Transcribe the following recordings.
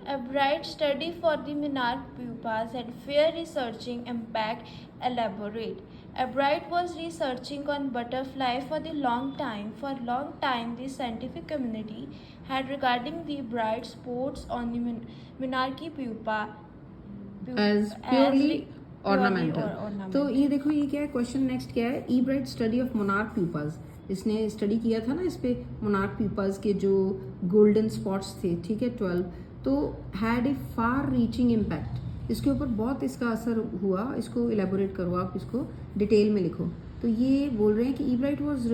A bright study for the monarch pupas and fair researching impact. Elaborate. A bright was researching on butterfly for the long time. For long time, the scientific community had regarding the bright spots on the monarchy pupa as purely purely ornamental. ornamental. तो ये देखो ये क्या है, question next क्या है, ई bright study of monarch प्यूपाज। इसने study किया था ना इस पे मोनार्क प्यूपाज के जो गोल्डन स्पॉट्स थे, ठीक है 12, तो had a far reaching impact, इसके ऊपर बहुत इसका असर हुआ। इसको इलेबोरेट करो, आप इसको डिटेल में लिखो। तो ये बोल रहे हैं कि E bright was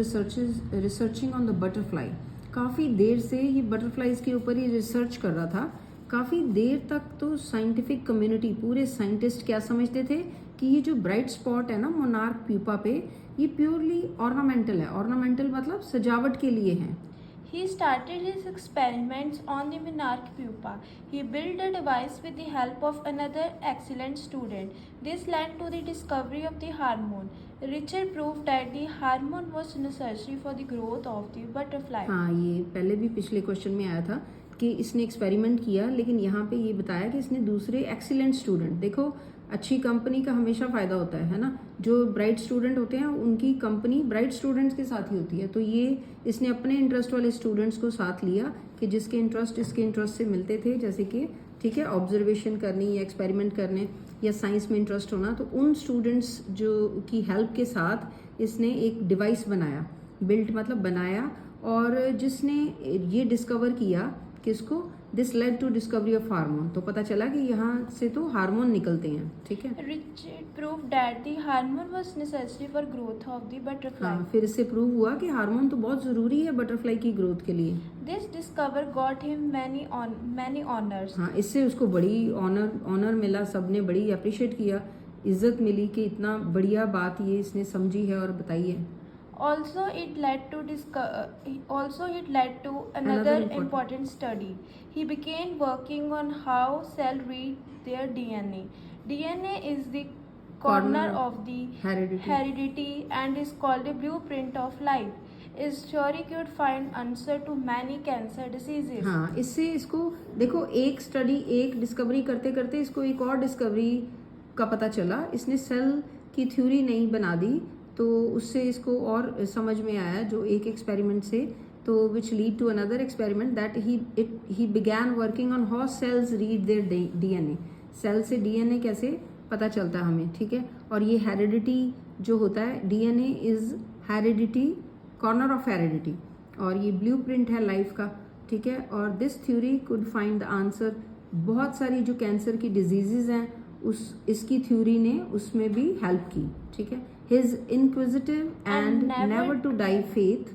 researching on the butterfly, काफ़ी देर से ये बटरफ्लाइज के ऊपर ही रिसर्च कर रहा था। काफ़ी देर तक तो साइंटिफिक कम्युनिटी, पूरे साइंटिस्ट क्या समझते थे कि ये जो ब्राइट स्पॉट है ना मोनार्क प्यूपा पे, ये प्योरली ऑर्नामेंटल है। ऑर्नामेंटल मतलब सजावट के लिए है। He started his experiments on the monarch pupa. He built a device with the help of another excellent student. This led to the discovery of the hormone. Richard proved that the hormone was necessary for the growth of the butterfly. हाँ, ये पहले भी पिछले question में आया था कि इसने एक्सपेरिमेंट किया, लेकिन यहाँ पे ये बताया कि इसने दूसरे एक्सीलेंट स्टूडेंट, देखो अच्छी कंपनी का हमेशा फ़ायदा होता है ना, जो ब्राइट स्टूडेंट होते हैं उनकी कंपनी ब्राइट स्टूडेंट्स के साथ ही होती है। तो ये इसने अपने इंटरेस्ट वाले स्टूडेंट्स को साथ लिया कि जिसके इंटरेस्ट इसके इंटरेस्ट से मिलते थे, जैसे कि ठीक है ऑब्जर्वेशन करनी या एक्सपेरिमेंट करने या साइंस में इंटरेस्ट होना, तो उन स्टूडेंट्स जो की हेल्प के साथ इसने एक डिवाइस बनाया, बिल्ट मतलब बनाया, और जिसने ये डिस्कवर किया किसको, this led to discovery of hormone. तो पता चला कि यहाँ से तो हार्मोन निकलते हैं, ठीक है। Richard proved that the hormone was necessary for growth of the butterfly. हाँ, फिर इससे प्रूव हुआ कि हार्मोन तो बहुत ज़रूरी है बटरफ्लाई की ग्रोथ के लिए। This discovery got him many honors. हाँ, इससे उसको बड़ी ऑनर मिला, सबने बड़ी अप्रिशिएट किया, इज्जत मिली कि इतना बढ़िया बात ये इसने समझी है और बताई है। Also, it led to another important study. He began working on how cells read their DNA. DNA is the corner of the heredity and is called the blueprint of life. His theory could find answer to many cancer diseases. हाँ, इससे इसको देखो एक study, एक discovery करते करते इसको एक और डिस्कवरी का पता चला। इसने सेल की थ्योरी नहीं बना दी, तो उससे इसको और समझ में आया जो एक एक्सपेरिमेंट से, तो which lead to another experiment that he began working on how cells read their DNA. Cell से डीएनए कैसे पता चलता है हमें, ठीक है। और ये हेरिडिटी जो होता है, DNA is heredity, corner of heredity, और ये ब्लूप्रिंट है लाइफ का, ठीक है। और this theory could find the answer, बहुत सारी जो कैंसर की डिजीजेज हैं इसकी थ्योरी ने उसमें भी हेल्प की, ठीक है। His inquisitive and never to die faith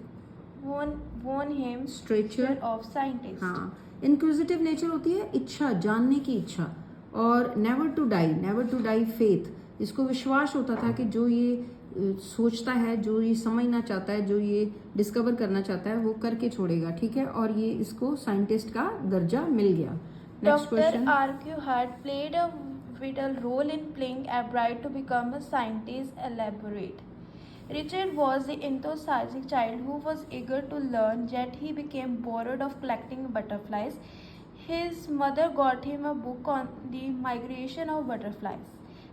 won him stature of scientist. हाँ, inquisitive nature होती है इच्छा, जानने की इच्छा, और never to die faith, इसको विश्वास होता था कि जो ये सोचता है, जो ये समझना चाहता है, जो ये डिस्कवर करना चाहता है, वो करके छोड़ेगा, ठीक है। और ये इसको साइंटिस्ट का दर्जा मिल गया। Next question. Dr. Arcueil played a vital role in playing Albright to become a scientist. Elaborate. Richard was an enthusiastic child who was eager to learn, yet he became bored of collecting butterflies. His mother got him a book on the migration of butterflies.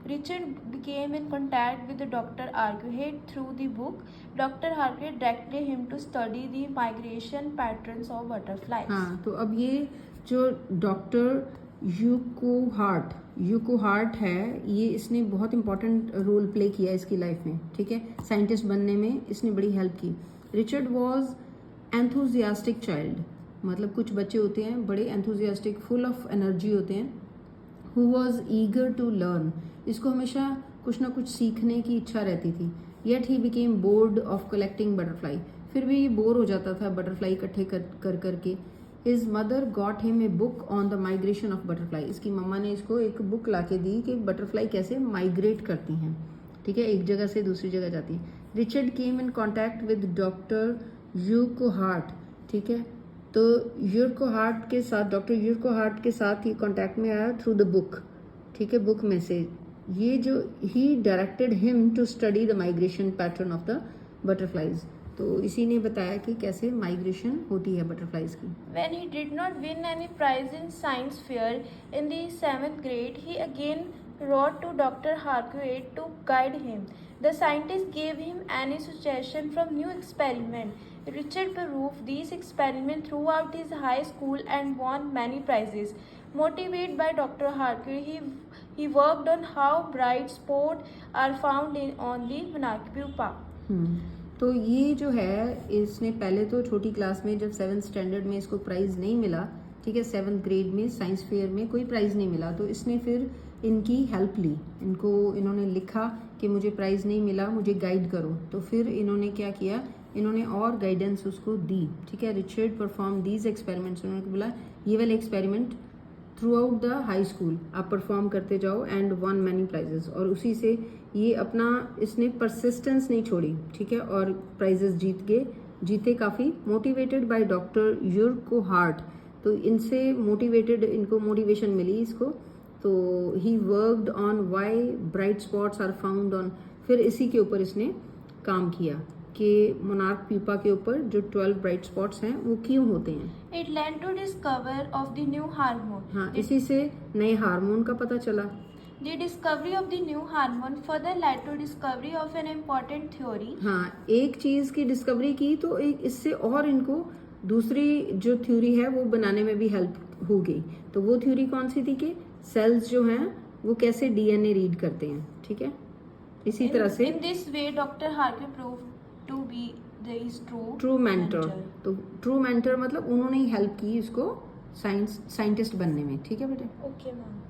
Richard became in contact with Dr. Arcueil through the book. Dr. Arcueil directed him to study the migration patterns of butterflies. हाँ, तो अब ये जो doctor यूकोहार्ट है, ये इसने बहुत important role play किया इसकी लाइफ में, ठीक है। साइंटिस्ट बनने में इसने बड़ी हेल्प की। रिचर्ड वॉज एंथुजियास्टिक चाइल्ड, मतलब कुछ बच्चे होते हैं बड़े एंथुजियास्टिक, फुल ऑफ एनर्जी होते हैं। Who was eager to learn, इसको हमेशा कुछ ना कुछ सीखने की इच्छा रहती थी। Yet he became board of collecting butterfly, फिर भी ये बोर हो जाता था बटरफ्लाई इकट्ठे कर करके। His mother got him a book on the migration of butterfly, इसकी मम्मा ने इसको एक बुक ला के दी कि बटरफ्लाई कैसे माइग्रेट करती हैं, ठीक है, एक जगह से दूसरी जगह जाती है। Richard came in contact with doctor Urquhart, ठीक है। तो यूकोहार्ट के साथ, डॉक्टर यूकोहार्ट के साथ ही कॉन्टैक्ट में आया थ्रू द बुक, ठीक है, बुक में से। ये जो he directed him to study the migration pattern of the butterflies, तो इसी ने बताया कि कैसे माइग्रेशन होती है बटरफ्लाइज की। When he did not win any prize in science fair in the 7th grade, he again wrote to Dr. Harquaid to guide him. The scientist gave him any suggestion from new experiment. Richard proved these experiments throughout his high school and won many prizes. Motivated by Dr. Harquaid, he worked on how bright spots are found on the monarch pupa. तो ये जो है इसने पहले तो छोटी class में जब 7th स्टैंडर्ड में इसको प्राइज़ नहीं मिला, ठीक है, 7th ग्रेड में साइंस फेयर में कोई प्राइज़ नहीं मिला, तो इसने फिर इनकी हेल्प ली। इन्होंने लिखा कि मुझे प्राइज़ नहीं मिला, मुझे गाइड करो। तो फिर इन्होंने क्या किया, इन्होंने और गाइडेंस उसको दी, ठीक है। रिचर्ड परफॉर्म दीज एक्सपेरिमेंट्स, उन्होंने बोला ये वाले experiment through out the high school आप परफॉर्म करते जाओ एंड वन मैनी प्राइजेस। और उसी से ये अपना इसने परसिस्टेंस नहीं छोड़ी, ठीक है, और प्राइजेस जीते काफ़ी। मोटिवेटेड बाय डॉक्टर यूरकोहार्ट, तो इनसे इनको मोटिवेशन मिली इसको। तो he worked on why bright spots are found on, फिर इसी के ऊपर इसने काम किया कि मोनार्क प्यूपा के ऊपर जो 12 ब्राइट स्पॉट्स हैं वो क्यों होते हैं। It led to discover of the new hormone. हाँ, इसी से नए हार्मोन का पता चला। The discovery of the new hormone further led to discovery of an important theory. हाँ, एक चीज़ की डिस्कवरी की तो एक इससे और इनको दूसरी जो थ्योरी है वो बनाने में भी हेल्प हो गई। तो वो थ्योरी कौन सी थी कि सेल्स जो हैं वो कैसे डीएनए रीड करते हैं, ठीक है। इसी तरह से In this way, Dr. Harvey proved to be his true mentor. तो ट्रू मेंटर मतलब उन्होंने ही हेल्प की इसको साइंटिस्ट बनने में, ठीक है बेटे। Okay, ma'am.